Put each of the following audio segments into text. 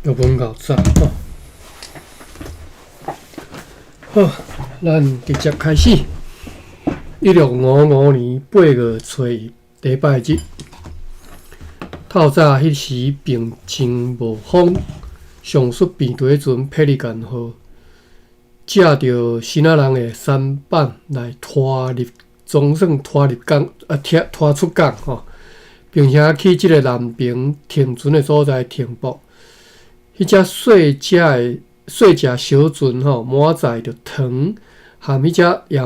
日本搞早吼，好，咱直接开始。1655年8月初一，礼拜日，透早迄时平静无风，上述边队阵霹雳舰号借着新仔人的舢板来拖入，总算拖入港拖出港吼，并且去即个南平停船的所在停泊。迄只细只小船吼，满载着糖，含迄只也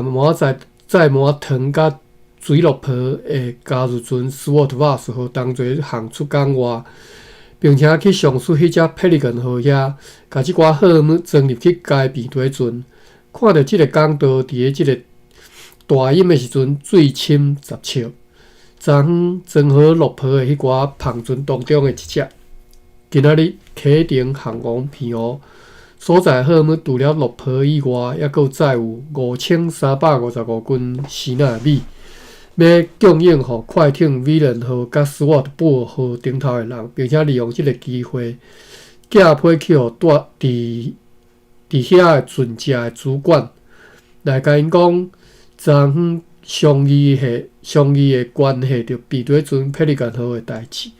载满糖甲水落坡的加入船 Swartwas 号同齐航出港外，并且去上述迄只霹雳舰号遐，甲即寡货物装入去该边队船。看到即个港道伫咧即个大阴的时阵，水深10尺。昨昏装好落坡的迄寡篷船当中的一只。今仔日启程航往澎湖，所在货物除了落坡以外，还佫载有5355斤西纳米，要供应予快艇威廉号甲斯瓦特布尔号顶头的人，并且利用即个机会，寄批去予伫遐的船只的主管，来甲因讲，昨昏商议的关系着边队船霹雳舰号的代志，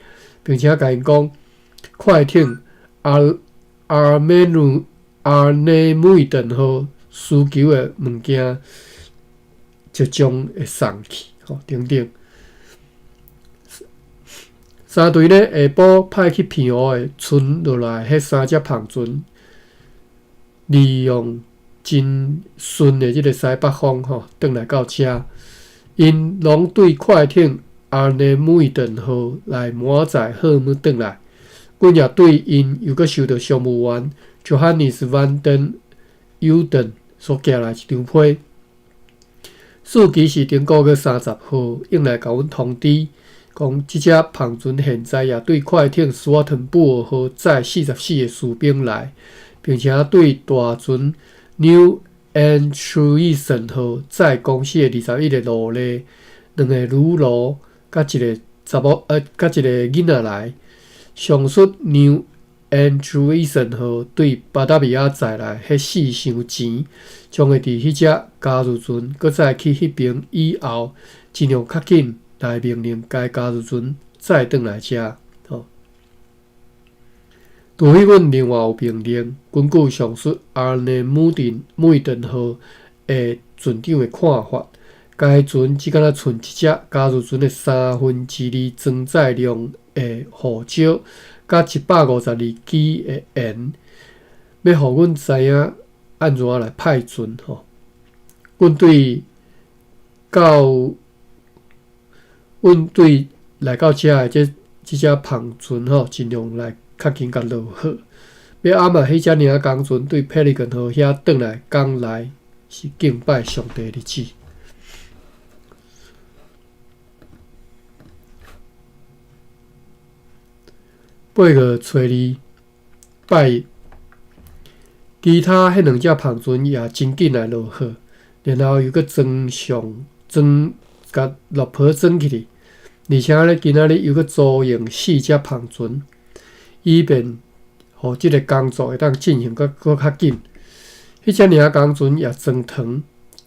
并且甲因讲。快艇阿内姆顿号需求的物件，即将会送去，等等。三队咧下晡派去澎湖的存落来迄3只篷船，利用真顺的即个西北风转来到遮，因拢对快艇阿内姆顿号来满载货物转来。阮也对因又阁收到商务员 Johannes van den Euden 所寄来一张批，日期是顶个月30号，用来甲阮通知，讲即只篷船现在也对快艇斯瓦滕布尔号载44个士兵来，并且对大船 New Entruison 号载公司的21个奴隶、2个女奴甲一个囡仔来。上述 New Entruison 号对巴达比亚载来迄4箱钱，将会伫迄只加入船，搁再去迄边以后，尽量较紧来命令该加入船再转来遮。除非阮另外有命令，根据上述阿内姆顿号的船长的看法，该船只敢若剩一只加入船的2/3装载量的护照，甲152支的烟，要互阮知影安怎来派船阮对来到遮的即只篷船尽量来较紧甲落好。要暗暝迄只尔工船对霹雳舰号遐转来港内是敬拜上帝的日子。8月初2，拜一，其他迄2只篷船也真紧来落好，然后又装甲落坡装起去，而且咧今仔日又租用4只篷船，以便互即个工作会当进行搁较紧。迄只尔工船也装糖，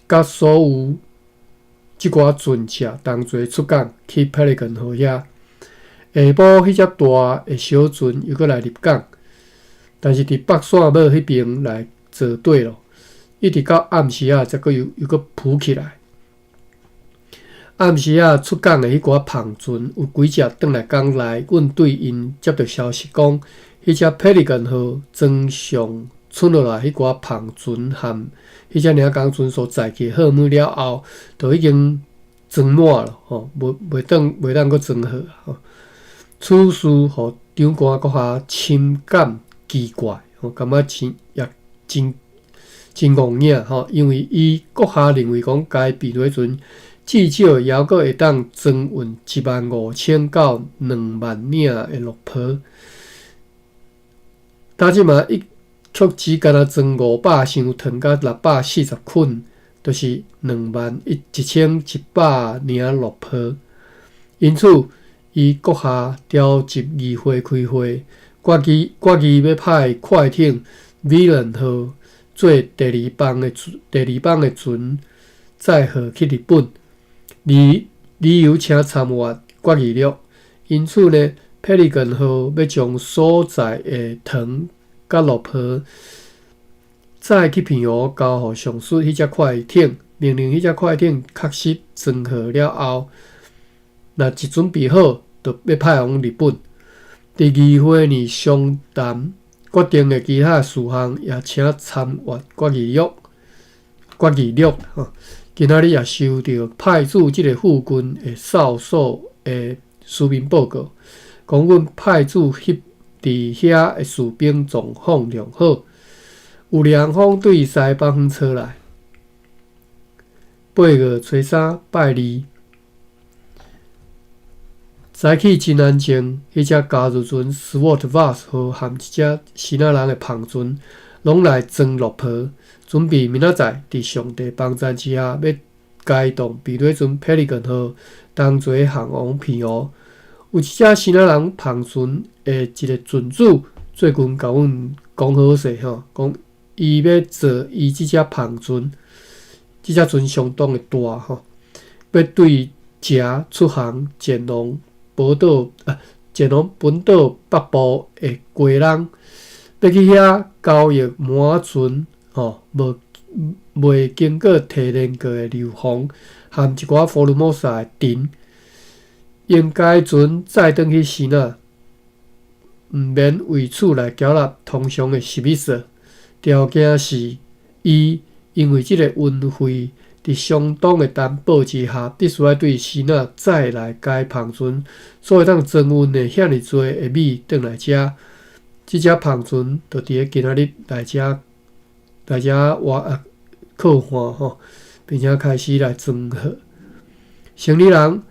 甲所有即寡船只同齐出港去霹雳舰号遐。下晡，迄只大的小船又搁来入港，但是伫北线尾迄边来坐对咯，一直到暗时才搁又搁浮起来。暗时出港的迄寡篷船有几只转来港内，阮对因接到消息讲，迄只霹雳舰号装上剩落来迄寡篷船含迄只尔工船所载去货物了后，就已经装满了袂当搁装好此事互长官阁较深感奇怪，感觉真戆影因为伊阁下认为讲该边队船至少也阁会当装运15000到20000领的落坡，呾即嘛却只敢若装500箱糖甲640捆，就是21100领落坡，因此。伊阁下调集议会开会，决议要派快艇 Villain 号做第二帮的船载荷去日本，理由请参阅决议录。因此呢 ，Pelican 号要将所在的糖甲落泡载去平湖交予上述迄只快艇，命令迄只快艇确实装好了后，若一准备好，就要派往日本。第二会呢，商谈决定的其他事项，也请参阅决议录。今仔日也收到派驻即个副军的少数的书面报告，讲阮派驻伫遐的士兵状况良好，有2方对西北方车来。8月初3拜2。早起真安静，迄只加入船 Swartwas 号和一只希腊人的篷船，拢来装落泡，准备明仔载伫上帝帮助之下，要开动避雷船 Pelican 号，同齐航往平湖。有一只希腊人篷船的一个船主，最近甲阮讲好势吼，讲伊要做伊即只篷船，即只船相当的大吼，要对遮出航前往本岛北部的国人，要去遐交易满船吼，未经过提炼过的硫磺，和一寡福尔摩沙的碇，应该船再转去希腊，毋免为此来缴纳通常的史密斯。条件是伊因为即个运费伫相当的担保之下，必须要对希腊再来改篷船，所以当装运的遐尼侪的米转来遮，即只篷船就伫咧今仔日来遮靠岸吼，并且开始来装好。行李人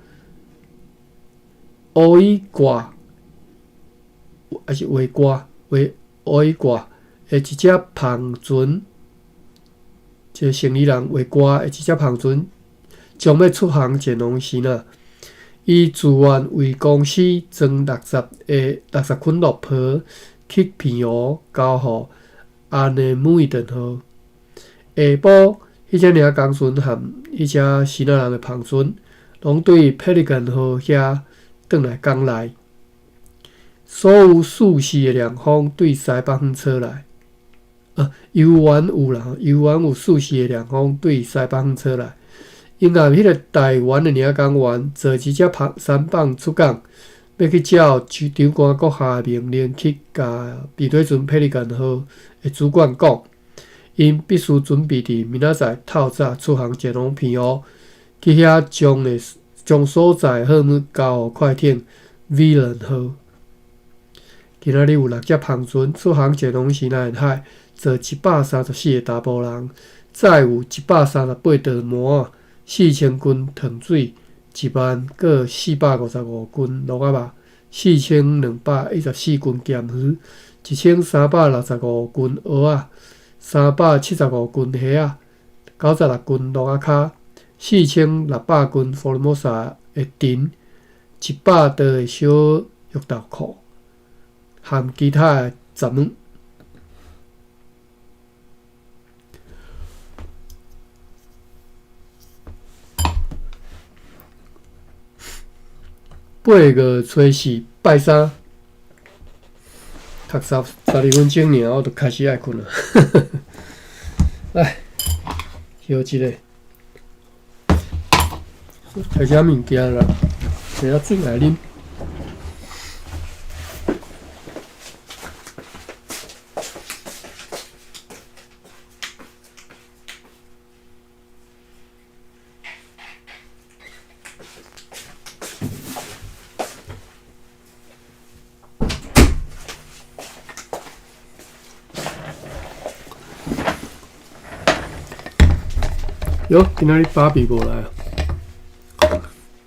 乌伊挂还是围挂乌伊挂的一只篷船。一个行李人画挂的一只篷船，将要出航前往希腊。伊自愿为公司装60捆落泡去平湖交予安内姆伊顿号。下晡，迄只领工船和迄只希腊人的篷船，拢对 Pelican 号遐转来港内。所有属事的2方对西北方车来。游园有属事的2方对西北方车来。因暗迄个台湾的领工员坐一只舢舨出港，要去照长官阁下的命令去甲避雷船 Pelican 号的主管讲，因必须准备伫明仔载透早出航前往平湖，去遐将所在货物交予快艇 Villain 号。今仔日有6只篷船出航前往西南沿海，坐134个查甫人，载有138道膜，4000斤糖水，10000个455斤鹿仔肉，4214斤咸鱼，1365斤蚵仔，375斤虾仔，96斤鹿仔脚，4600斤福尔摩沙的碇，100道的小玉豆蔻，和其他的杂物。8月初4拜3，读12分钟尔，我就开始爱困了。来，休一下，摕些物件啦，摕些水来啉。哟，今仔日芭比无来啊！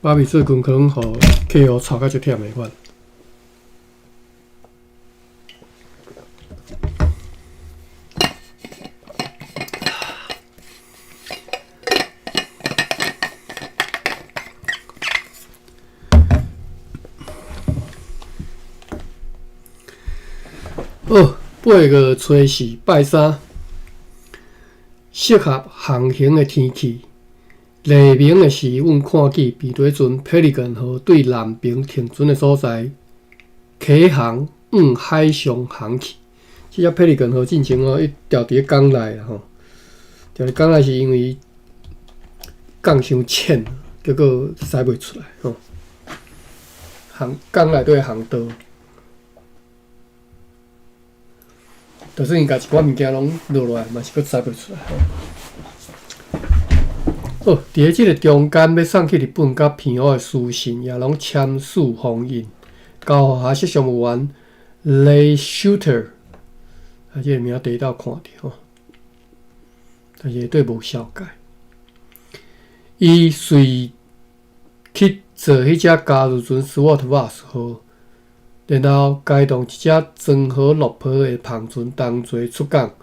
芭比最近可能互客户吵甲足忝的款。好，8月初4拜三，适合航行的天气。黎明的时，阮看见美队船佩里根号对南平停船的所在启航往海上航去。即只佩里根号进前伊调伫港内啦吼，调伫港内是因为港伤浅，结果驶袂出来吼。港内底航道，就是因家一寡物件拢落来，嘛是佫驶袂出来吼。好，伫即个中间要送去日本甲平湖的书信，也拢签署封印，交互下设商务员 Ray Shooter， 即个名地道看着吼，但是对无小解。伊随去坐迄只加入船 Swartwas 号，然后改动一只装好落坡的篷船同齐出港，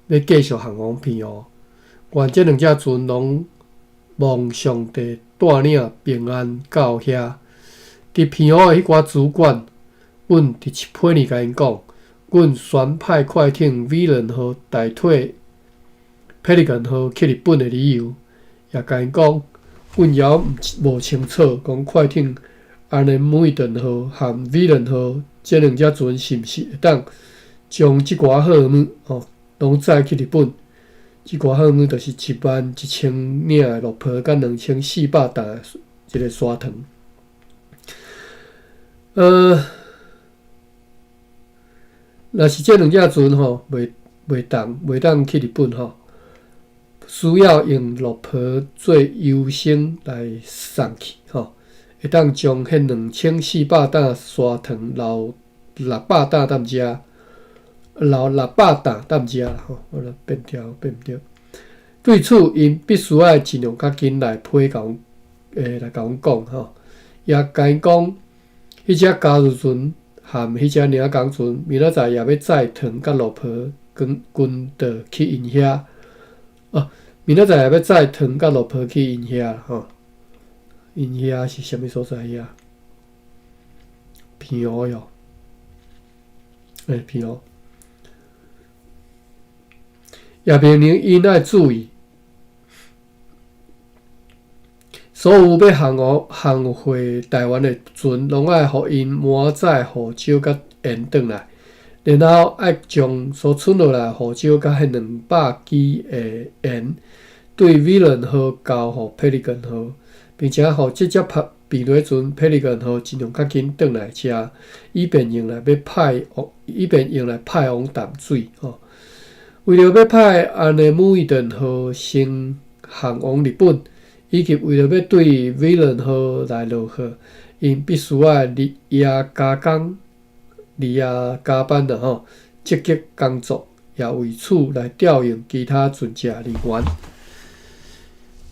要继续航往平湖。原这两只船拢望上帝带领平安到遐。伫平湖的迄寡主管，阮伫一批年甲因讲，阮宣派快艇 Villain 号代替 Pelican 号去日本的理由，也甲因讲，阮也无清楚讲快艇 Arnemuiden 号和 Villain 号这两只船是毋是会当将即寡货物拢载去日本。即寡货物就是11000领的落坡，甲2400担的一个沙糖。若是这两只船袂当去日本需要用落坡做优先来送去会当将迄2400担沙糖留600担当遮。留600担当遮啦我来变毋对。对此，因必须要尽量较紧来批甲阮讲也甲因讲，迄只加入船含迄只领港船，明仔载也要载糖甲落坡滚倒去因遐。明仔载也要载糖甲落坡去因遐因遐是啥物所在遐？平湖哟，平湖。也明明因爱注意，所有要航回台湾的船，拢爱互因满载护照甲烟转来，然后爱将所剩落来护照甲迄200支的烟，对 Villain 号交互 Pelican 号，并且互即只避雷船 Pelican 号尽量较紧转来遮，以便用来派往淡水为了要派Arnemuiden 号先航往日本，以及为了要对 Villain 号来落货，因必须要日夜加班积极工作，也为此来调用其他船只人员。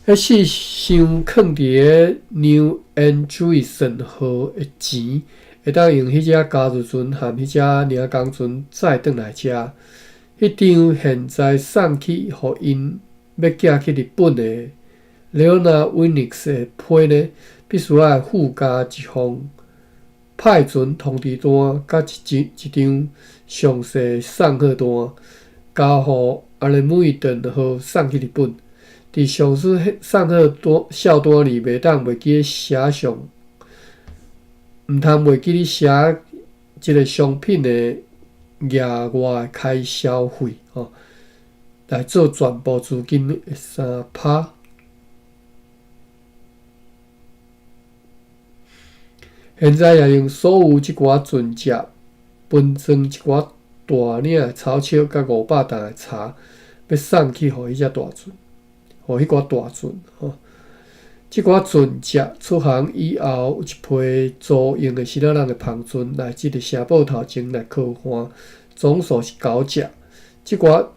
迄是想囥伫 New Andreessen 号的钱，会当用迄只加入船和迄只领港船载转来遮。迄张现在送去互因要寄去日本的 Leona Winix 的批呢，必须要附加一封派船通知单，甲一张详细送货单，交互Arnemuiden 号送去日本。伫上次送货孝单里，袂记写上，毋通袂记写一个商品的额外开销费来做全部资金的3%。现在也用所有即寡船只分装一寡大领的草草甲500担的茶，要送去互迄只大船，互迄寡大船即寡船只出航以后，有一批租用的新仔人的篷船来即个城堡头前来靠岸，总数是9只。即寡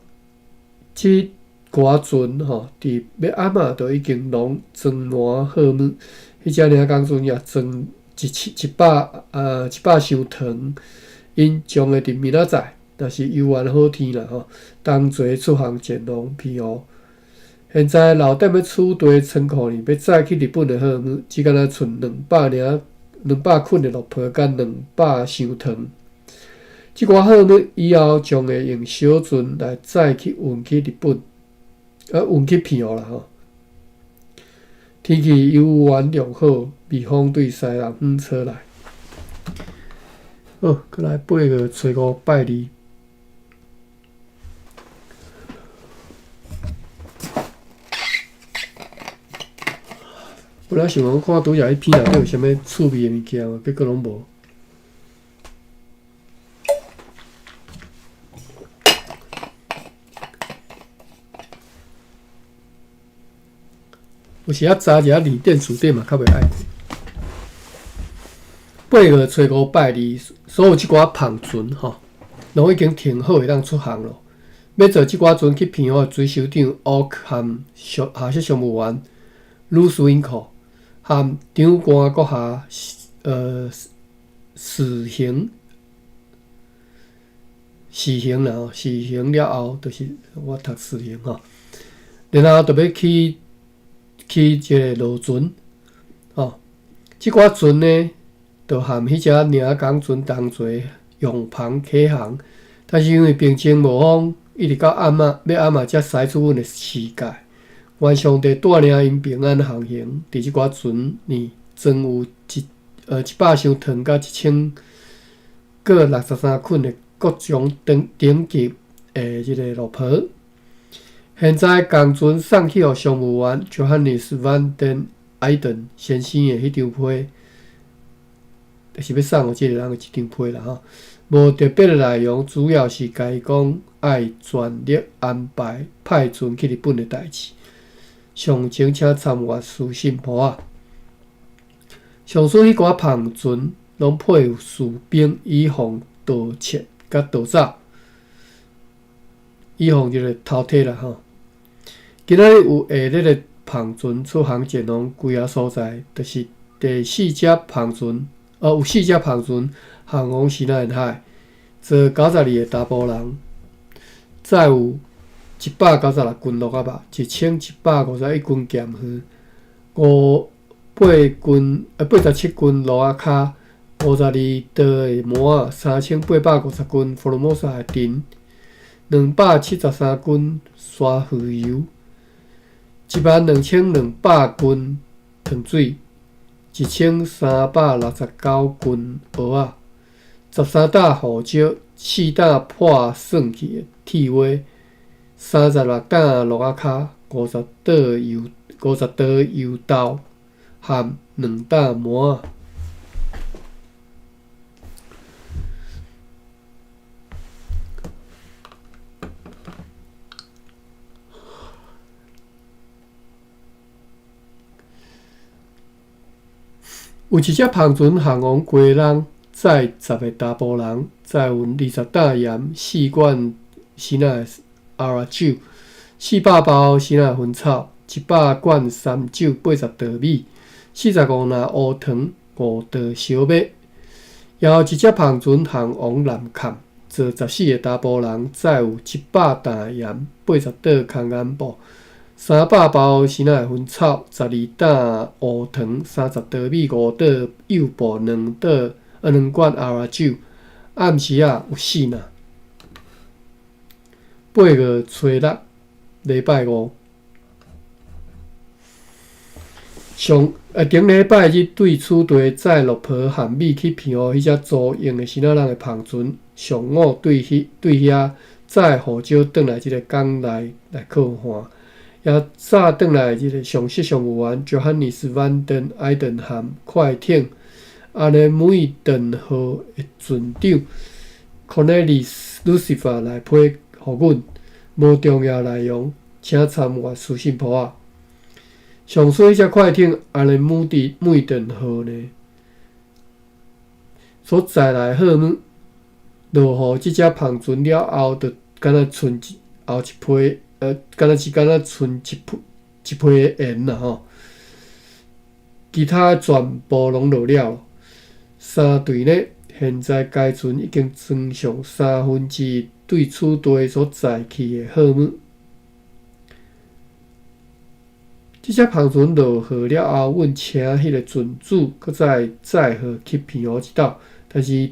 船伫要暗仔就已经拢装满货物，迄只领港船也装100箱糖，因将会伫明仔载，若是游玩好天啦同齐出航前往平湖。现在留踮咧储地仓库里，要载去日本的货物，只敢若剩200捆的落坡甲200箱糖。即寡货物以后将会用小船来载去运去日本，运去片湖啦吼。天气悠远良好，微风对西南风吹来。好，再来8月初5拜二。本来想讲看拄则迄片内底有啥物趣味的物件嘛，结果拢无。有时啊，早一下离电池顶嘛较袂爱。8月初5拜二，所有即寡篷船吼，拢已经停好会当出航咯。要坐即寡船去片湖的水手长奥克和下设商务员鲁斯温克和长官阁下实行啦吼，实行了后，就是我读实行吼，然后就要去一个落船吼。即寡船呢，就含迄只领港船同齐用篷起航，但是因为平静无风，一直到暗仔，要暗仔才驶出阮的世界。愿上帝带领因平安航行。伫即寡船呢，装有100箱糖甲1063捆的各种顶级的即个落婆。现在工船送去予商务员 Johannes van den Eyden 先生的迄张批，就是要送予即个人的一张批啦吼。无特别的内容，主要是甲伊讲爱全力安排派船去日本的代志。详情请参阅书信簿仔。上述迄寡篷船拢配有士兵以防盗窃甲盗贼，以防即个偷摕啦吼。今仔日有下列的篷船出航前往几啊所在，就是第4只篷船，有4只篷船航往西南沿海，坐92个查甫人，载有196斤鹿仔肉，1151斤咸鱼，87斤鹿仔壳，52刀的毛仔，3850斤福尔摩沙的丁，273斤沙鱼油，12200斤糖水，1369斤蚵仔，13担胡椒，4担破算去的铁蛙，36担鹿仔壳，50刀油豆，含2担毛仔。有一只篷船航往鸡笼，载10个查甫人，载有20担盐、4罐鲜奶阿酒、400包鲜奶薰草、100罐三酒、80袋米、45篮乌糖、5袋小麦。然后一只篷船航往南坎，坐14个查甫人，载有100担盐、80袋空眼布、300包鲜奶薰草、12担乌糖、30袋米、5袋幼布、2罐阿酒。暗时有4篮。8月初6，礼拜5。顶礼拜日对此地载落婆含米去片湖迄只租用的新仔人的篷船，上午对遐载护照转来即个港内来靠岸。也早转来即个上设商务员 Johannes van den Eyden 和快艇阿联梅顿号的船长 Cornelis Lucifer 来批互阮。无重要内容，请参阅书信簿仔。上水迄只快艇阿联梅顿号呢，所载来货物落雨即只篷船了后，就敢若剩后一批。敢若剩一批的盐啦吼，其他全部拢落了。3队呢，现在该船已经装上1/3对此地所载去的货物。即只篷船落雨了后，阮请迄个船主搁再载货去片湖一道，但是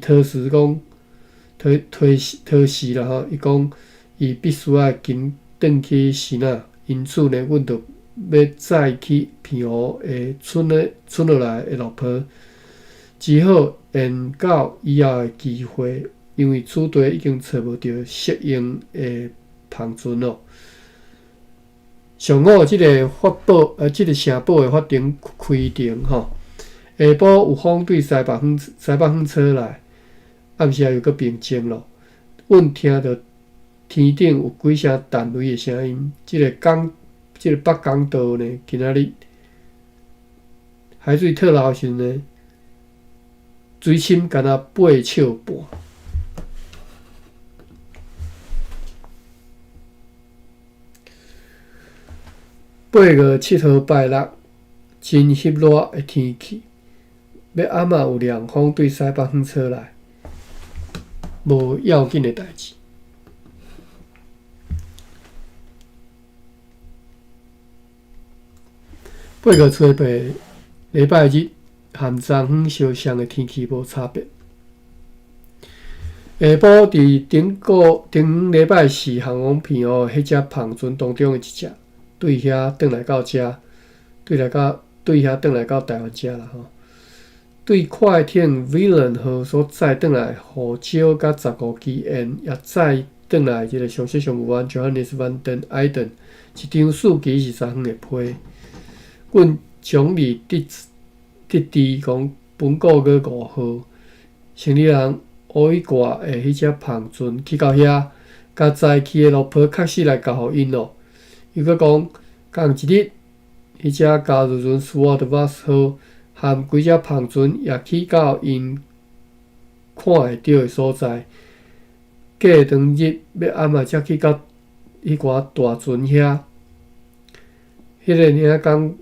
讨死啦吼，伊讲伊必须要紧转去死那，因此呢，阮就要再去骗互会剩落来的老婆，只好延到以后的机会，因为此地已经找无到适应的旁船咯。上午即个即个城堡的法庭开庭吼，下晡有风对西北方吹来，暗时又搁平静咯。阮听到天顶有几声弹雷的声音。即个北港岛呢，今仔日海水退流时呢，水深敢若8尺半。8月7号拜六，真翕热的天气，要暗仔有凉风对西北方吹来，无要紧的代志。8月初八，礼拜日含昨昏相像的天气无差别。下晡伫顶礼拜4航空片迄只胖船当中的一只。对遐转来到遮，对遐转来到台湾遮啦吼。对快艇 Villain 号所载转来护照甲15支烟，也载转来一个上息上有员 Johannes van den Eyden， 一张4支是昨昏的批。阮将你得知讲本国语5号行李人乌伊挂的迄只胖船去到遐，甲载去的老婆确实来交互因咯。又搁讲，同一日，迄只加入船 Swordwas 号含几只胖船也去到因看会到的所在。过当日要暗仔才去到迄寡大船遐。迄个领工，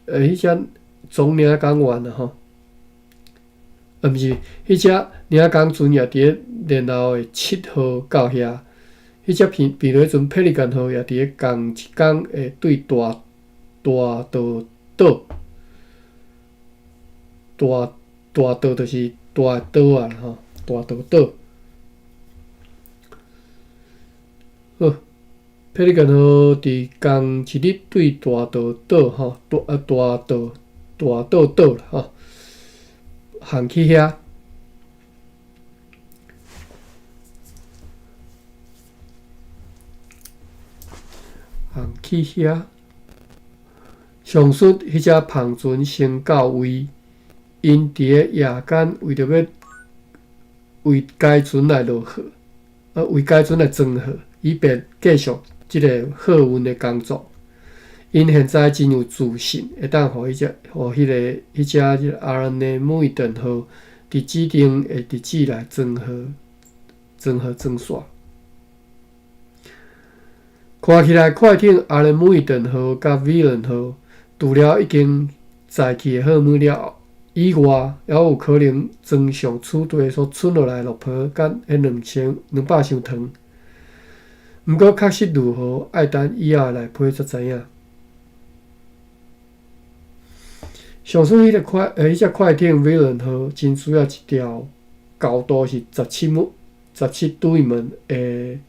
迄只总领工员啊吼，毋是，迄只领工船也伫咧然后的7号到遐。迄只避雷船佩利干号也伫咧同一天会对大岛就是大岛啊吼，大岛岛。好，佩利干号伫同一日对大岛岛吼，大岛啦吼，航去遐。去遐，上述迄只胖船先到位，因伫咧夜间为着要为该船来落货，为该船来装货，以便继续即个货运的工作。因现在真有自信，会当互迄只 RNA 每顿号伫指定的日子内装线。看起来，快艇 RNA 号甲 Villain 号，除了已经载去的货物了以外，还有可能装上此地所剩落来的落泡甲迄200箱糖。毋过，确实如何，爱等以后来批才知影。上述迄只快艇 Villain 号，真需要一条高度是17对门的。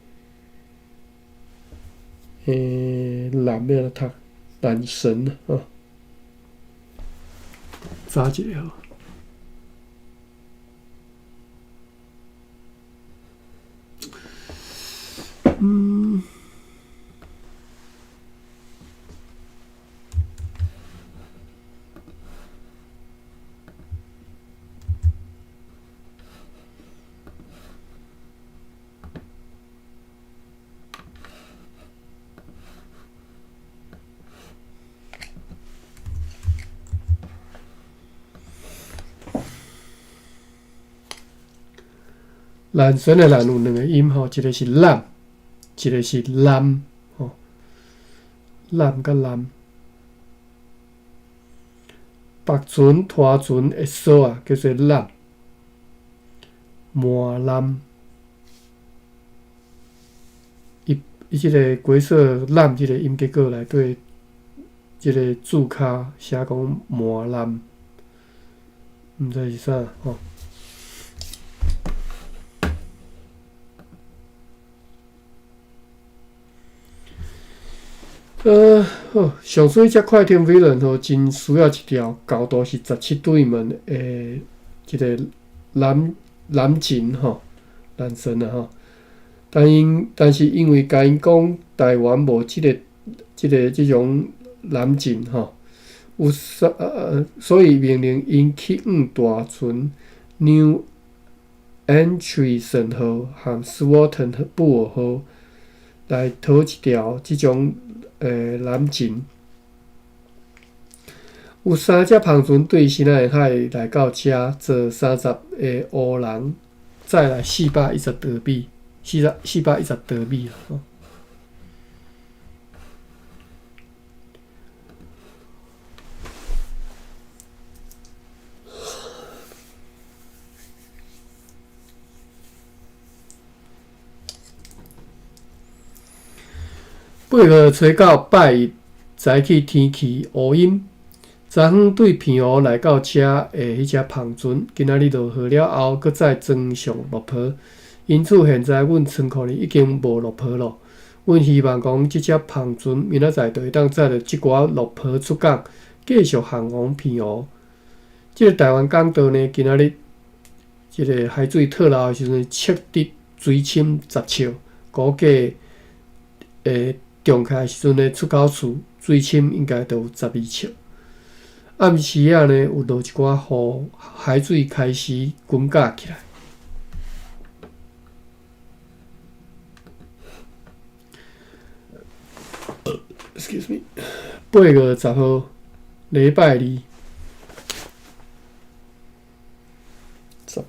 蓝要读蓝绳啊，查一下。蓝绳的蓝有2个音吼，一个是蓝，一个是蓝吼，蓝甲蓝。白船拖船的锁啊，叫做蓝，满蓝。伊即个鬼色蓝即个音结构内底，即个注脚写讲满蓝，毋知是啥吼。好，上水只快艇飞轮吼，真需要一条高度是17对门诶，一个蓝绳吼，蓝绳啊吼。但是因为甲因讲台湾无即种蓝绳吼，所以命令因去往大船 New Antwerp 号和 Swarton 布尔号来讨一条即种蓝绳。有3只篷船对新南海来到遮，坐30个乌人，再来410德币，410德币啦。8月初到拜一早起天气乌阴。昨昏对平湖来到遮迄只篷船，今仔日落雨了后，搁再装上落坡，因此现在阮仓库里已经无落坡咯。阮希望讲即只篷船明仔载就会当载着即寡落坡出港，继续航往平湖。即个台湾港道呢，今仔日即个海水退落的时阵，测得水深10尺，估计中开时阵的出口处水深应该都有12尺。暗时啊呢，有落一寡雨，海水开始滚架起来。Excuse me， 8月10号，礼拜2，10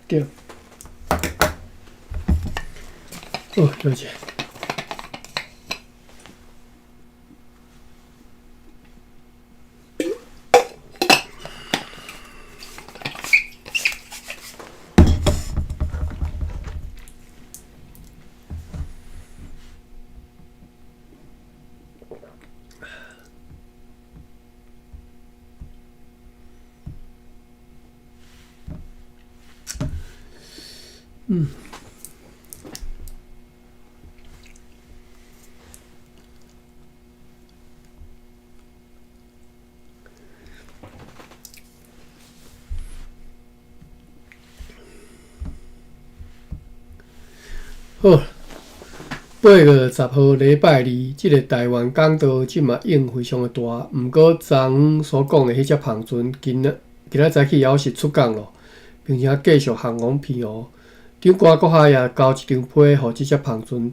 点。哦，了解。好，8月10号礼拜2，即个台湾港道即嘛影非常的大，毋过昨昏所讲的迄只篷船，今仔早起也是出港咯，并且继续航往平湖。长官阁下也交一张批，互即只篷船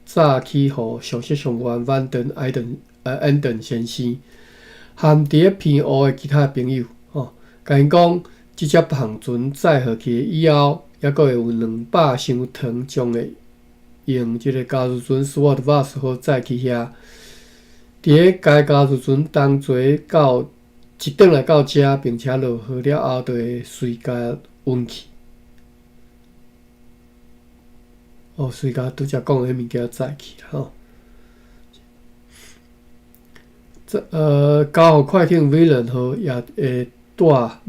早起互上级上员万登安顿先生，含伫咧平湖的其他朋友，甲因讲，即只篷船载下去以后，还阁会有200箱糖将会用即个加油船 Swartwas 号载去遐。伫咧该加油船同齐一转来到遮，并且落雨了后，就会随家运去。随家拄则讲的迄物件载去啦9号快艇 Villain 号也会带要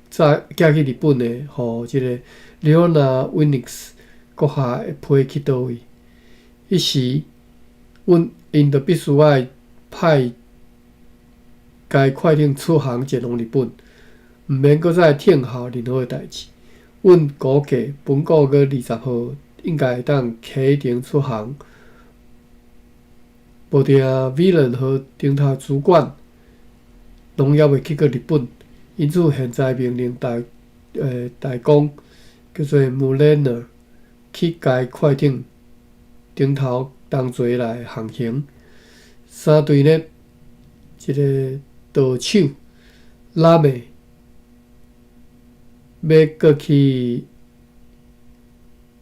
载寄去日本的，互即个 Leona Winix 阁下会批去倒位？迄时，因就必须爱派该快艇出航前往日本，毋免搁再听候任何代志。阮估计本个月20号应该会当启程出航。无定 Villain 号顶头主管拢还未去过日本，因此现在命令代工叫做 Mulener 去该快艇顶头同齐来航行。3队呢，一个舵手拉美要过去，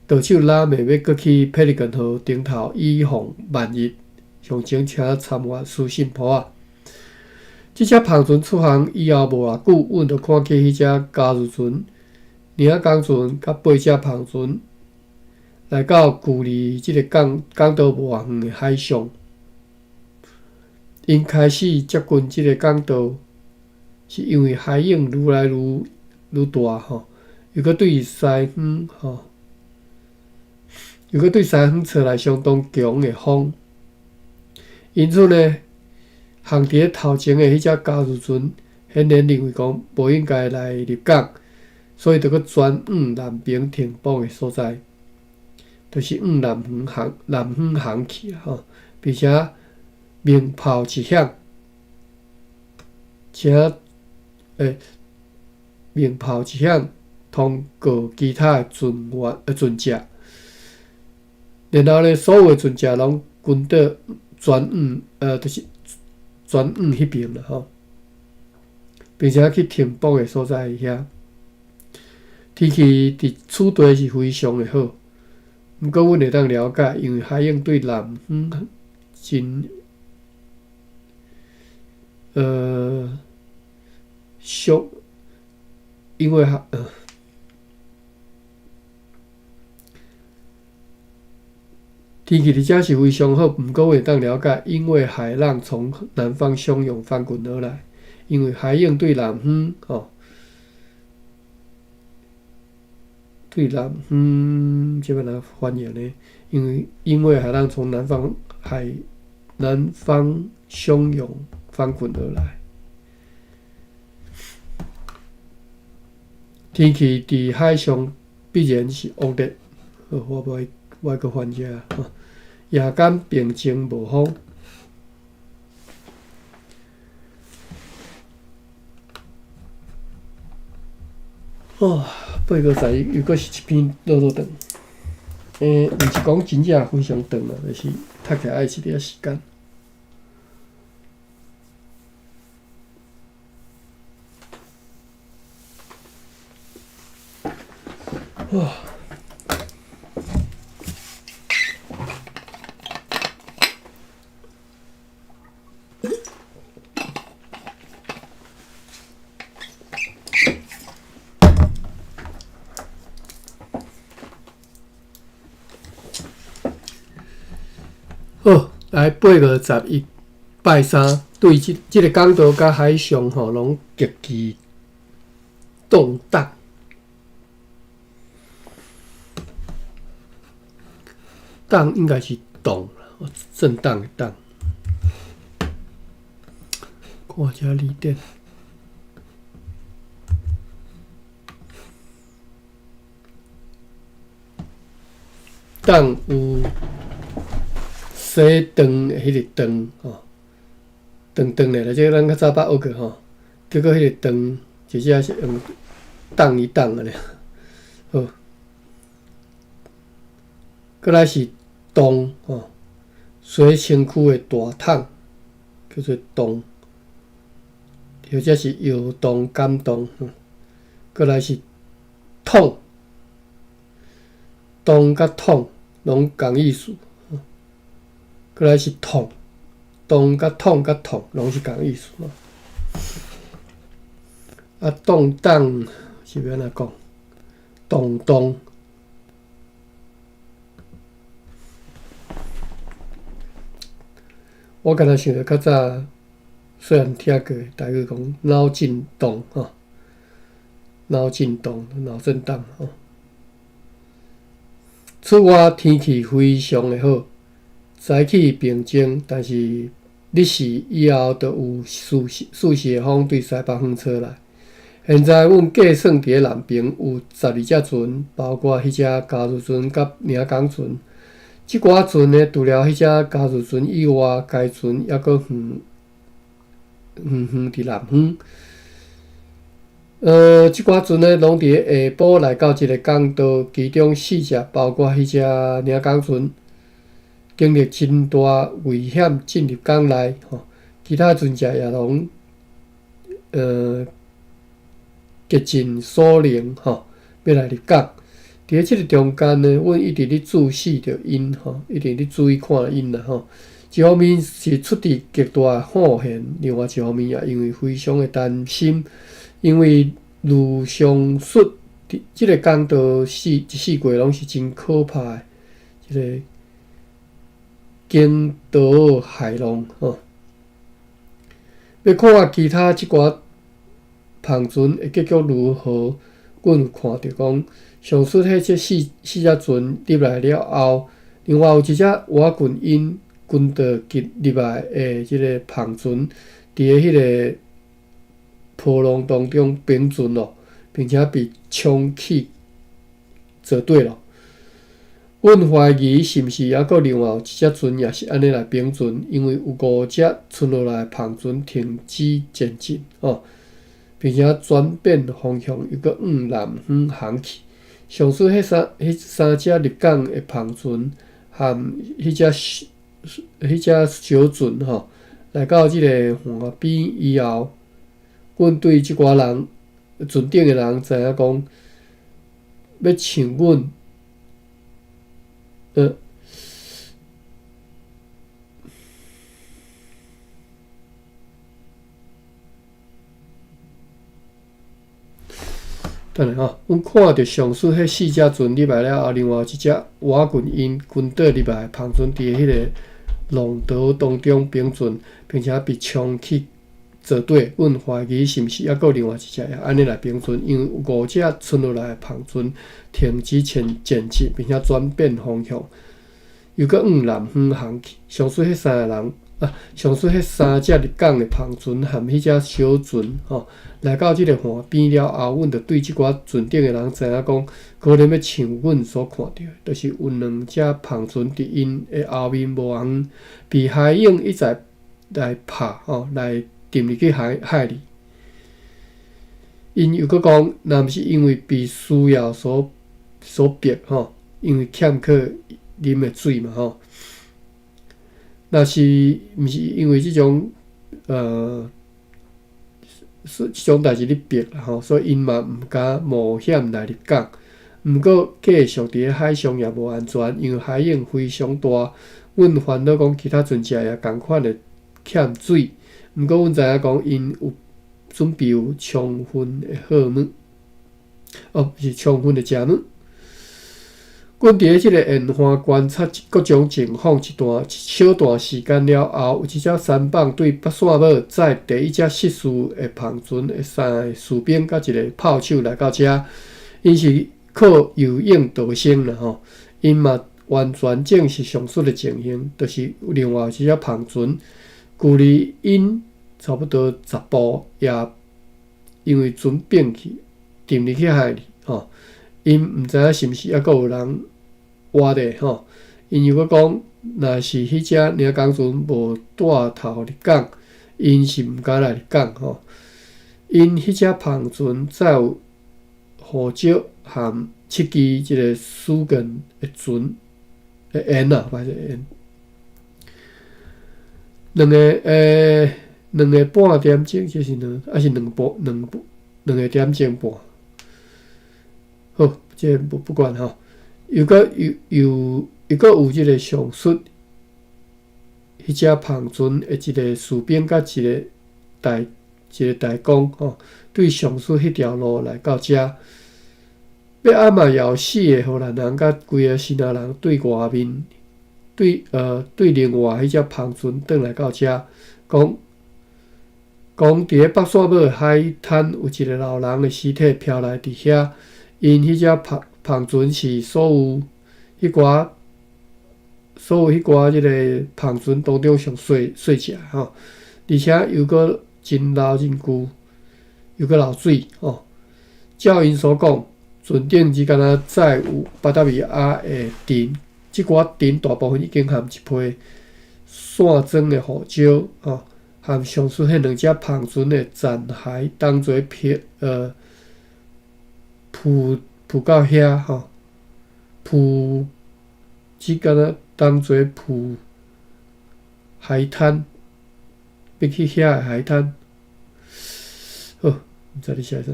舵手拉美要过去 Pelican 号顶头以防万一，详情请参阅书信簿仔。即只篷船出航以后无偌久，阮就看见迄只加油船、领港船甲8只篷船来到距离即个港岛无偌远的海上。因开始接近即个港岛，是因为海涌愈来愈大吼，又搁对西方吹来相当强的风，因此呢，航伫头前的迄只加入船显然认为讲无应该来入港，所以就佫转往南边停泊的所在，就是往南方航去吼，并且鸣炮一响，鸣炮一响，通过其他的船只，然后呢，所有的船只拢跟到转往就是转往迄边了吼，并且去停泊的所在遐。天气伫此地是非常的好，毋过阮会当了解，因为海影对南方真因为天气伫遮是非常好，毋过会当了解，因为海浪从南方汹涌翻滚而来，因为海影对南方对南方这边来翻译呢？因为海浪从南方汹涌翻滚而来。天气伫海上必然是恶劣。我个翻译啊，夜间平静无风。821又阁是一篇落长，毋是讲真正非常长啦，就是读起来爱一点时间。好，来821拜3，对即个港岛甲海上拢极其动荡。荡应该是动，震荡的荡。看遮字典。荡有洗肠的迄个肠肠咧，即个咱较早捌学过吼。结果迄个肠真正是用荡一荡的咧。好，过来是动洗身躯的大桶，叫做动，或者是摇动、感动。过来是痛，动甲痛拢共意思。过来是痛，动甲痛拢是共意思。动荡是要安怎讲？动。我敢若想着较早，虽然听过大家讲脑震动脑震动、脑震荡此外天气非常的好，早起平静，但是日时以后就有数时的风对西北方吹来。现在阮计算伫南边有12只船，包括迄只加入船甲领港船。即寡船呢，除了迄只加入船以外，该船抑阁远伫南方。即寡船呢，拢伫下晡来到即个港岛，其中4只，包括迄只领港船，经历真大危险进入港内其他船只也拢竭尽所能要来入港。伫即个中间呢，阮一直咧注视着因一直咧注意看因啦一方面是出于极大的风险，另外一方面也因为非常的担心，因为如上述即个港岛四季拢是真可怕的即个经岛海浪要看其他即寡篷船的结局如何，阮有看到讲。上述迄四只船入来了后，另外有一只蛙群因军队吉入来的即个庞船，伫个迄个波浪当中平顺咯，并且被冲起坐对咯。阮怀疑是毋是还佫另外有一只船也是安尼来平顺，因为有5只剩落来庞船停止前进并且转变方向，又佫往南方航去。上述迄三只入港的庞船和迄只小船来到即个岸边以后，阮对即寡人船顶的人知影讲，要请阮等下阮看到上述迄4只船入来了后，另外一只瓦群因军岛入来庞船伫迄个浪潮当中平顺，并且被冲去坐对。阮怀疑是毋是还佫另外一只也安尼来平顺，因为有5只剩落来庞船停止前进，并且转变方向，又佫往南方航去。上述迄3只入港的庞船和迄只小船来到即个岸边了后，阮就对即寡船顶的人知影讲，可能要像阮所看到的，就是有2只庞船伫因的后面无红，被海涌一再来拍来沉入去海里。因又佫讲，若毋是因为被需要所逼因为欠缺啉的水嘛若是毋是因为即种即种代志咧逼啦所以因嘛毋敢冒险来入港。毋过继续伫个海上也无安全，因为海涌非常大。阮烦恼讲其他船只也共款的欠水，毋过阮知影讲因有准备有充分的好物，是充分的食物。阮伫个即个沿岸观察各种情况一小段时间了后，有一只舢舨对北线尾载第1只失事的庞船的3个士兵甲一个炮手来到遮，因是靠游泳逃生啦因嘛完全证实上述的情形，就是有另外一只庞船，距离因差不多10步，也因为船变去沉入去海里因毋知影是毋是还佫有人活的因又佫讲，若是迄只领港船无带头入港，因是毋敢来入港因迄只庞船载有护照和7支即个苏根的船的烟歹势烟，两个半点钟，就是还是2个点钟半。好，这不管又佫有即个上述迄只庞船的一个士兵甲一个代工对上述迄条路来到遮，要暗嘛枵死的荷兰人甲规个新加人对外面对另外迄只庞船转来到遮，讲伫个北线尾的海滩有一个老人的尸体漂来伫遐，因迄只庞船是所有迄寡即个庞船当中上细只而且又佫真老真旧，又佫漏水照因所讲，船顶只敢若载有8米的沉，即寡沉大部分已经含一批线装的护照含上述迄2只庞船的残骸当作浮到遐浮只敢若当作浮海滩，要去遐的海滩。好，毋知你写啥？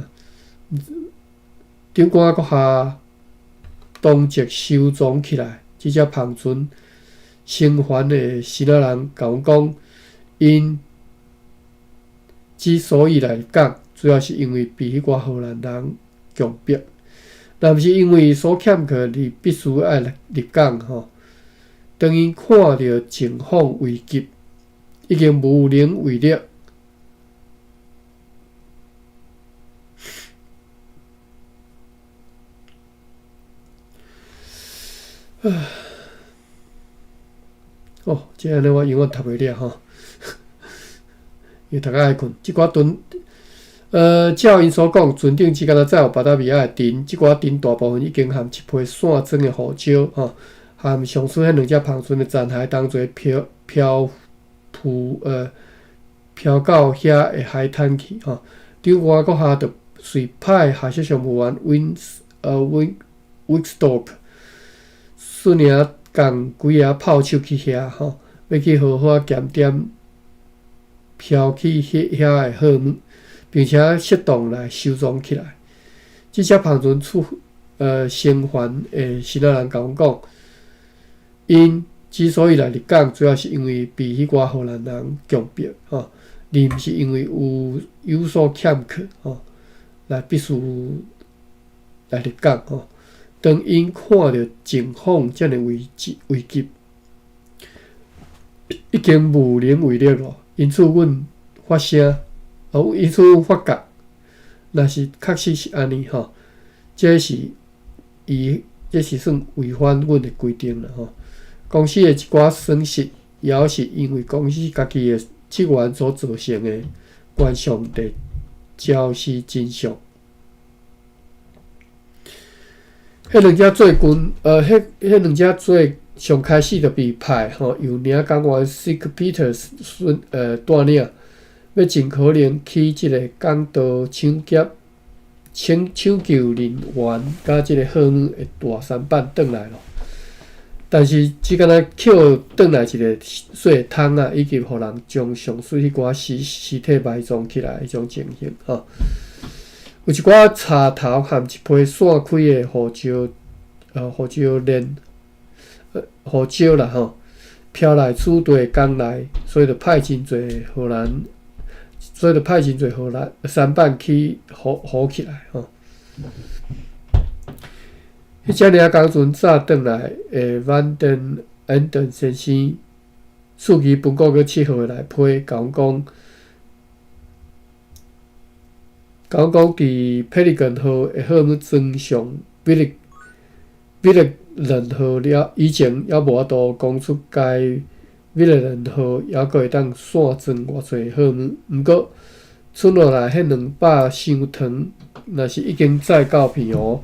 长官阁下当即收装起来，即只庞船生还的新仔人甲阮讲，因之所以来港，主要是因为被迄寡荷兰人强迫。若毋是因为所欠缺而必须爱入港当伊看到情况危急，已经无能为力。哦，即安尼我永远读袂了吼，因为大家爱困。即寡屯，照因所讲，船顶只敢若载有巴达米亚的沉，即寡沉大部分已经含一批散装的雨礁吼，含上述迄两只篷船的残骸当作漂到遐的海滩去吼。另外，阁下着随派下设上务员Wickstorp， 顺领共几个炮手去遐吼，要去好好检点飘去遐的货物，并且适当来收藏起来。即只篷船生还的新仔人甲阮讲，因之所以来入港，主要是因为被迄寡荷兰人强迫吼。而毋是因为有所欠缺吼，来必须来入港吼。当因看到情况遮尔危急，已经无能为力咯。因此，阮发声，因此阮发觉，若是确实是安尼吼，这是算违反阮的规定啦吼。公司的一寡损失，也是因为公司家己的职员所造成的原上的肇事真相。迄两只做军，迄两只做上开始就被派吼，由领港员 Sic Peters 带领，要尽可能去即个港岛抢救人员甲即个货物的大三板转来咯。但是只敢若捡转来一个细桶啊，以及互人将上水迄寡尸体埋葬起来迄种情形吼。有一寡插头含一批散开的雨礁啦吼，飘来厝地港内，所以就派真侪荷兰三板去糊起来吼。迄只领工船早转来的van den Enden 先生，次期本国去7号来批，甲阮讲伫 Pelican 号的货物装上 Vigilant 号了以前，还无法度讲出该 Vigilant 号还阁会当散装偌济货物。毋过，剩落来迄200箱糖，若是已经载到片湖。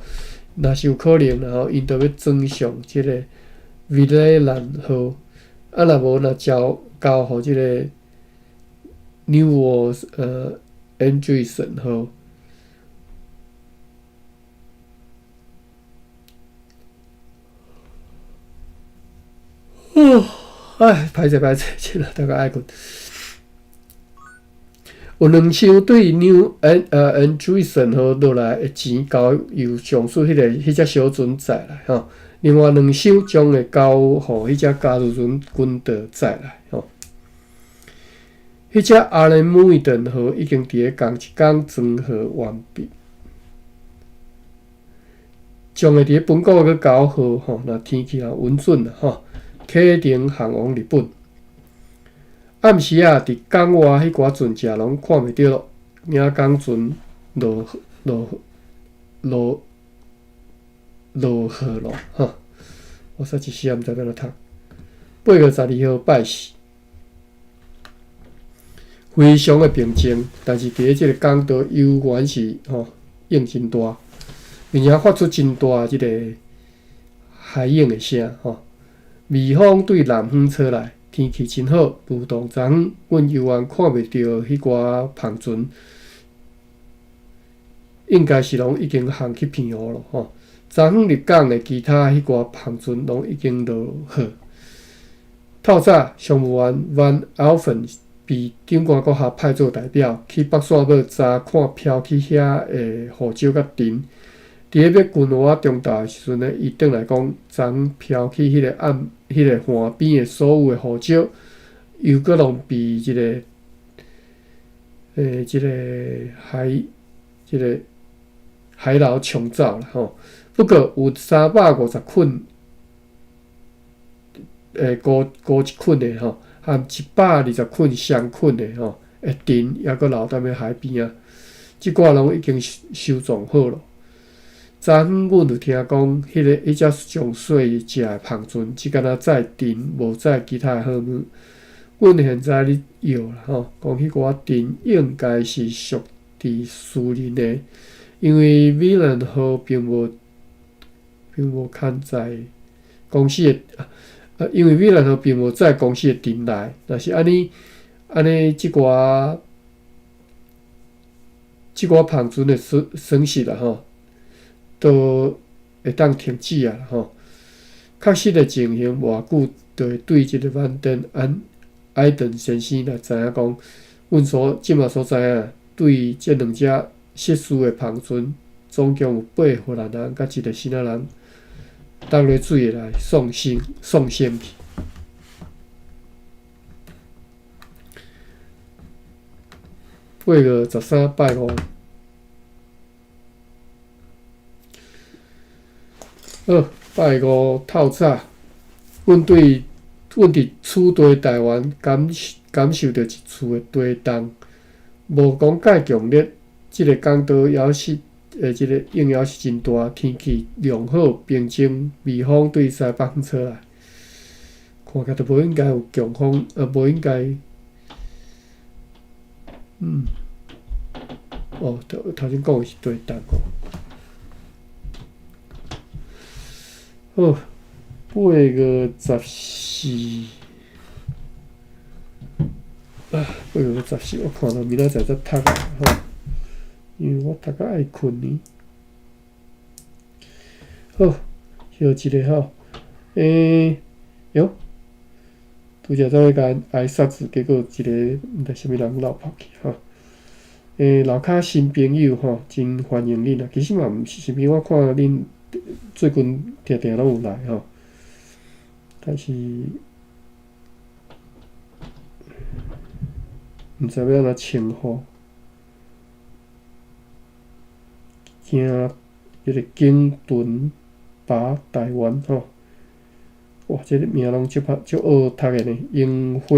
若是有可能，然后因就要装上即个 Vigilant 号，若无交互即个 New World Andreessen 号。歹势，真啦，大家爱困。有2箱对 New Andreessen 号落来的钱，交由上述迄只小船载来吼。另外2箱将会交互迄只加入船军队载来吼。迄只 Allen Muiden 号已经伫个同一天装好完毕，将会伫本国去交号吼。若天气稳准啦吼，启程航往日本。暗时啊，伫港外迄寡船只拢看袂到咯，领港船落雨咯，哈！我煞一时也毋知要怎读。8月12号拜四，非常的平静，但是伫即个港岛游园是影真大，并且发出真大即个海涌的声微风对南方吹来。天气真好，如同昨昏，阮游园看袂到迄寡篷船，应该是拢已经航去片湖咯吼。昨昏入港的其他迄寡篷船拢已经落雨。透早，商务员 Van Alphen 被长官阁下派做代表，去北线尾查看飘去遐的雨礁甲沉。伫个要群湖中岛的时阵呢，伊转来讲，昨昏飘去迄个岸边的所有的雨礁，又阁拢被即个海流冲走啦吼。不过有350捆高一捆的吼，含120捆双捆的吼，会沉还阁留踮咧海边啊。即寡拢已经收藏好咯。昨昏阮就听讲，迄只上水食的芳船，只敢若载沉，无载其他的好物。阮现在咧摇啦吼，讲迄寡沉应该是属伫私人的，因为美人号并无牵在公司的，因为美人号并无载公司的沉内。若是安尼，即寡芳船的损失啦吼，都会当停止啊吼。确实的情形偌久，就会对即个万登埃顿先生来知影讲，阮即马所知影，对即两只失事的芳船，总共有8荷兰人甲1个新仔人，倒落水内送生去。8月13拜5。好，拜5透早，阮伫厝地台湾感受到一厝的地动，无讲介强烈。即个港岛也是即个影响是真大，天气良好，平静，微风对西北风吹来，看起来都无应该有强风，无应该，头先讲的是地动哦。好，8月14，8月14，我看到明仔载才读啊吼，因为我逐个爱困呢。好，休一下吼，哟，拄则在甲挨杀子，结果一个毋知啥物人落跑去吼。楼骹新朋友吼，真欢迎恁啊！其实嘛毋是啥物，我看恁最近定定拢有来吼，但是毋知要安怎称呼，惊迄个景屯拔台湾吼，哇，这个名拢足好读的呢，樱花。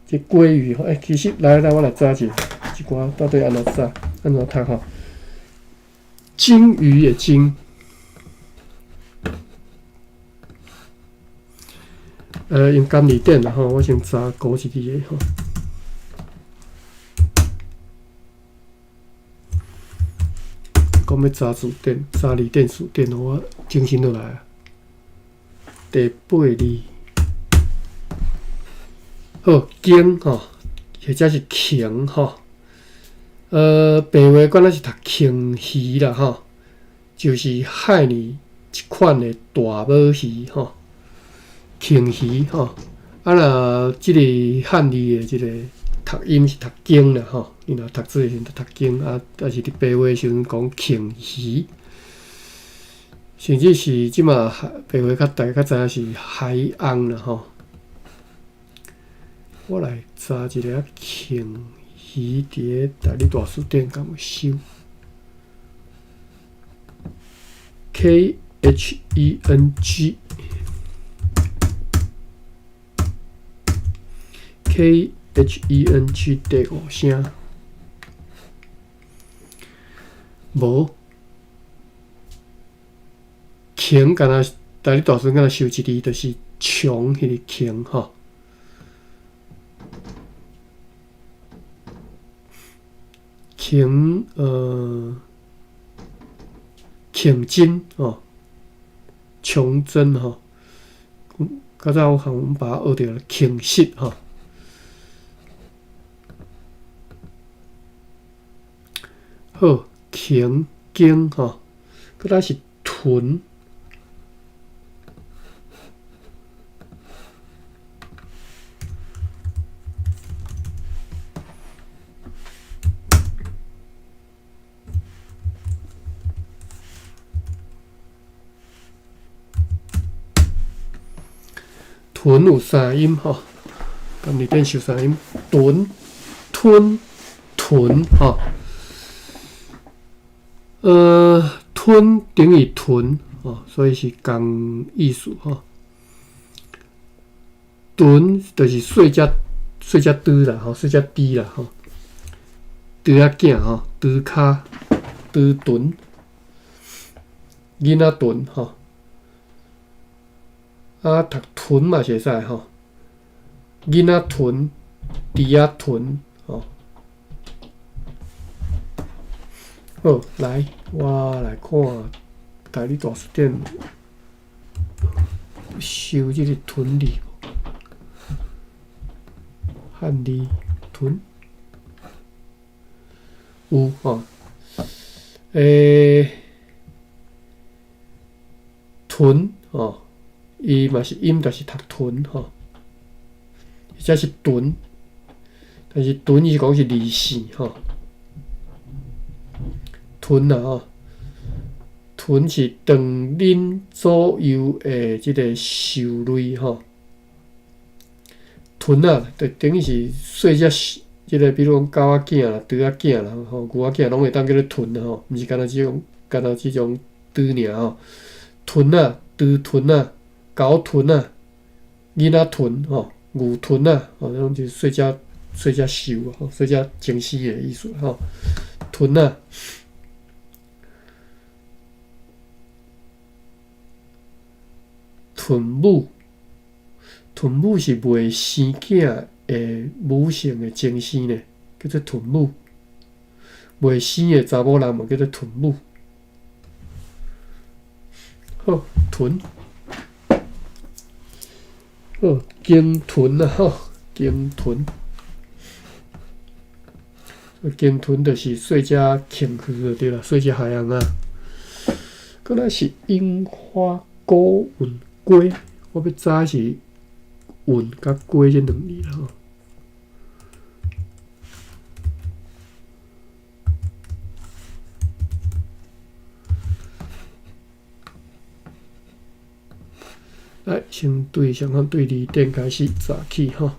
这鲑鱼吼，其实来，我来查一下，即寡到底安怎查，安怎读吼？鲸鱼的鲸，用甘字典啦吼，我先查古一字的吼。讲要查字典，查字典词典，我精神落来啊。第8字。好，鲸吼，或者是鲸吼，白话管咱是读鲸鱼啦吼，就是海里一款的大母鱼吼，鲸鱼吼。若即个汉字的即个读音是读鲸啦吼，你若读字就读鲸啊，但是伫白话时阵讲鲸鱼，甚至是即马白话大家较知影是海翁啦吼。我来查一个鲸鱼伫大理大书店敢有收 ，KHENG，KHENG 第5声，无鲸，敢若大理大书敢若收一字，就是穷迄个鲸吼。鲸鲸针哦，穷针吼，较早阮把它学着了，鲸虱吼。好，鲸吼，佮咱是豚。豚有3音吼，甘字典收3音，豚、吞、豚吼。吞等于豚哦，所以是同意思吼。豚就是细只猪啦吼，细只猪啦吼，猪仔囝吼，猪骹、猪豚囡仔豚吼，啊读豚嘛是会使吼，囡仔豚、猪仔豚吼。好，来，我来看大理大书店收这个豚字，汉字豚有吼，豚吼，伊嘛是音，就是读豚吼，或者是豚，但是豚伊讲是二姓吼。豚啊吼，豚是长恁左右的即个兽类吼。豚啊，就等于是细只，即个比如讲狗仔囝啦、猪仔囝啦、吼牛仔囝，拢会当叫做豚啊吼，毋是干那即种，干那即种猪尔吼。豚啊、猪豚啊、狗豚啊、囡仔豚吼、牛豚啊，吼，那种就是细只兽啊，吼，细只精细的意思吼。豚啊。豚母，豚母是未生囝的母性的精生呢，叫做豚母。未生的查某人嘛叫做豚母。好，豚，好，鲸豚啊吼，鲸豚，鲸豚就是细只鲸鱼就对啦，细只海洋啊。搁来是樱花钩吻龟，我要查是吻甲龟这两字啦吼。来，先对上方对字典开始查起吼。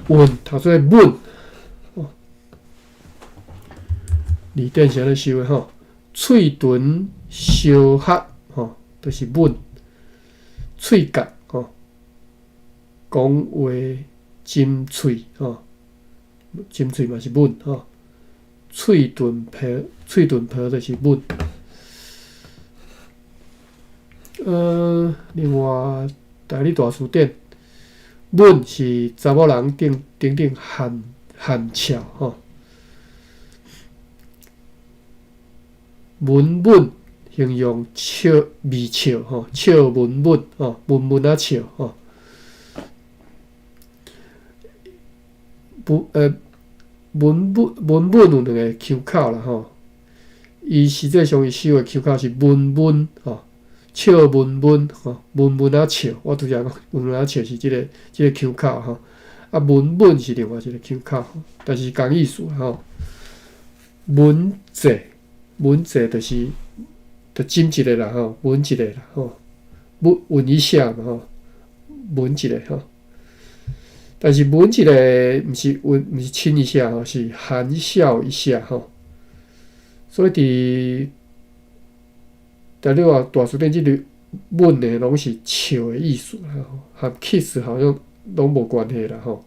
吻，读做吻，哦，字典是安尼收的吼。喙唇相合，吼，就是吻。喙角，吼，讲话尖喙，吼，尖喙嘛是吻，吼。喙唇皮就是吻。另外，大理大书典。吻是查某人顶含笑吼，吻形容笑微笑吼，笑吻吼，吻啊笑吼。吻有两个腔口啦吼，伊实际上伊收的腔口是吻吼。笑吼，啊笑，我拄则讲啊笑是即个腔口吼，啊吻是另外一个腔口，但是同意思吼。吻字就是针一个啦吼，吻一个啦吼，吻一下嘛吼，吻一个吼。但是吻一个毋是吻，毋是亲一下吼，是含笑一下吼。所以伫大理大书典即个吻的拢是笑的意思啦，和 kiss 好像拢无关系啦吼。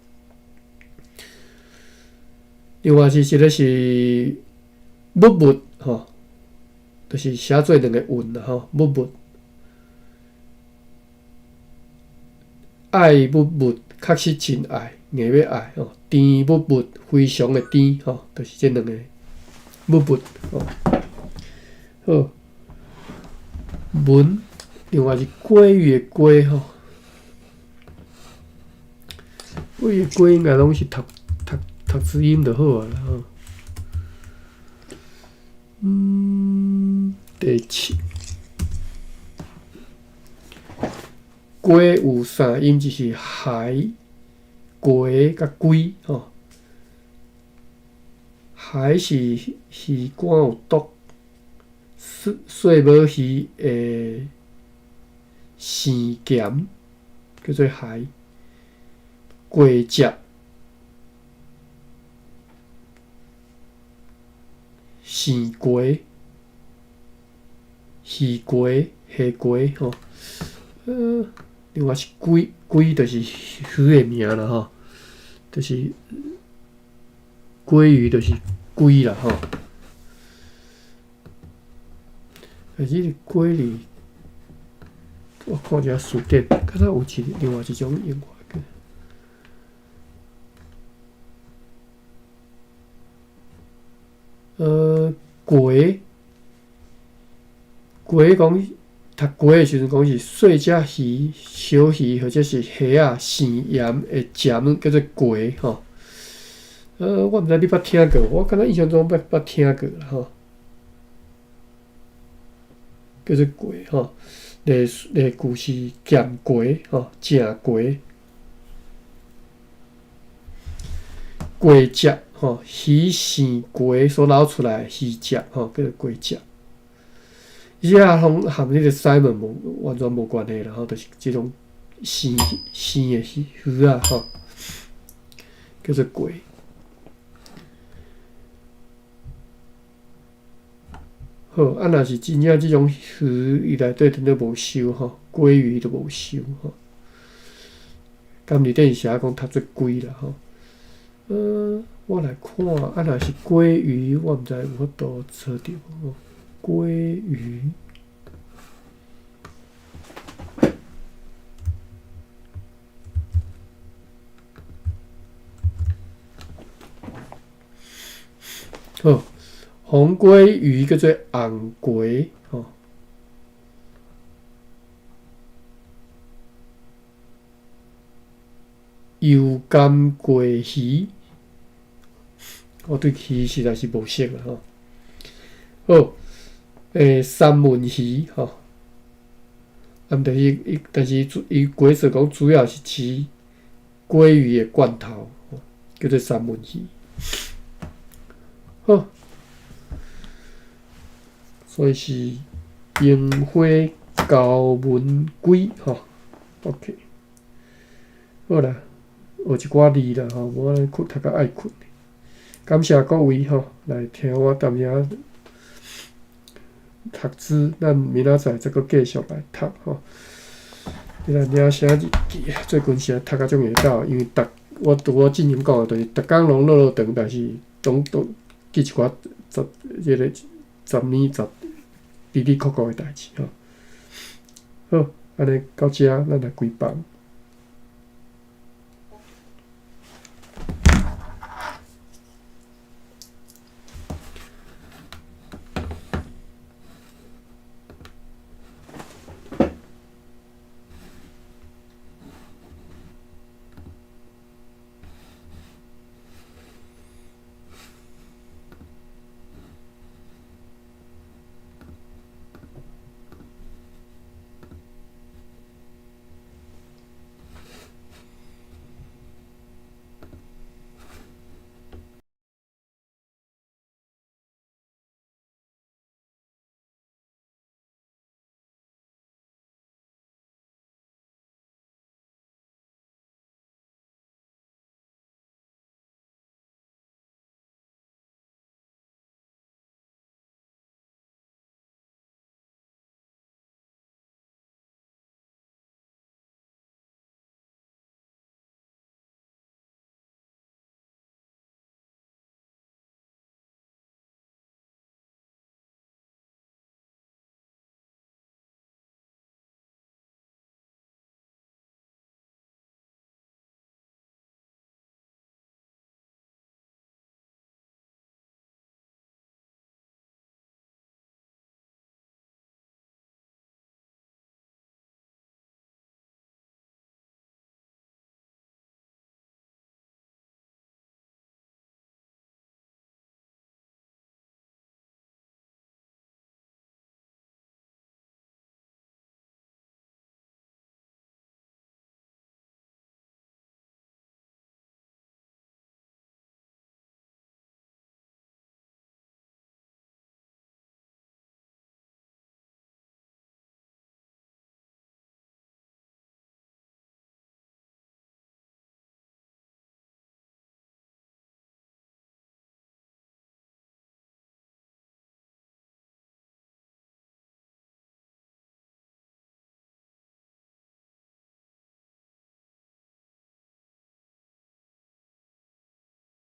另外是一个是木吼，就是写做两个吻啦吼，木。爱木，确实真爱，硬要爱吼。甜木，非常的甜吼，就是这两个木吼。好。文，另外是鲑鱼的鲑吼，鲑鱼的鲑应该拢是读字音就好啊啦吼。第七，龟有三音，就是海、龟甲龟吼。海是鱼肝有毒。细母鱼的生咸叫做海，龟只生龟，鱼龟虾虾龟吼，另外是龟，龟就是鱼的名啦吼，就是鲑鱼就是龟啦吼。而且龟里，我看一下书店，看它有另外一种用法个。龟，龟讲读龟的时阵讲是细只鱼、小鱼或者是虾啊、生盐的咸叫做龟吼。我毋知你捌听过，我敢若印象中捌听过啦吼。叫做龟吼，例句是咸龟吼，正龟。龟汁吼，鱼生龟所捞出来的鱼汁吼，叫做龟汁。伊遐拢含迄个西门完全无关系啦，吼，就是即种生的鱼啊吼，叫做龟。好，若是真正即种鱼，伊内底真正无收吼，鲑鱼都无收吼。甘里底写讲读做龟啦吼。我来看，若是鲑鱼，我毋知有法度找着无？鲑鱼，好，红鲑鱼叫做红龟吼。油甘桂鱼，我对鱼实在是无熟啦吼。好，三文鱼吼，但是伊规则讲主要是吃鲑鱼的罐头，叫做三文鱼。好，所以是樱花高文龟吼 ，OK， 好啦。学一寡字啦吼，我困读到爱困。感谢各位吼来听我谈遐读书，咱明仔载再搁继续来读吼。咱领写日记，最近是读甲种会到，因为我之前讲的，就是逐工拢落长，但是拢记一寡十年哩哩扣扣的代志吼。好，安尼到遮，咱来归房。